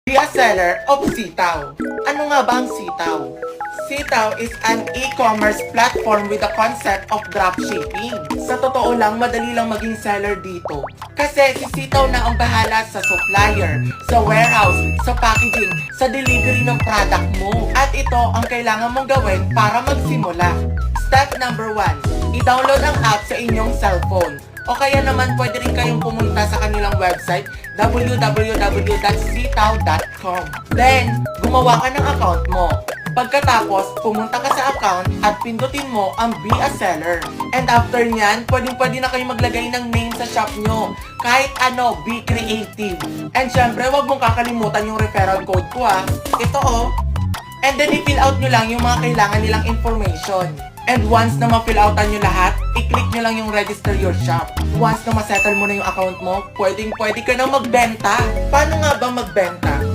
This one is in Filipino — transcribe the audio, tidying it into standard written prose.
Be a seller of Sitaw. Ano nga ba ang Sitaw? Sitaw is an e-commerce platform with the concept of dropshipping. Sa totoo lang, madali lang maging seller dito. Kasi si Sitaw na ang bahala sa supplier, sa warehouse, sa packaging, sa delivery ng product mo. At ito ang kailangan mong gawin para magsimula. Step number 1, i-download ang app sa inyong cellphone. O kaya naman pwede rin kayong pumunta sa kanilang website www.sitaw.com. Then, gumawa ka ng account mo. Pagkatapos, pumunta ka sa account at pindutin mo ang Be a Seller. And after nyan, pwede na kayong maglagay ng name sa shop nyo. Kahit ano, be creative. And syempre, wag mong kakalimutan yung referral code ko Ito And then, i-fill out nyo lang yung mga kailangan nilang information. And once na ma-fill outan nyo lahat, i-click nyo lang yung register your shop. Once na ma-settle mo na yung account mo, pwede ka na magbenta. Paano nga ba magbenta?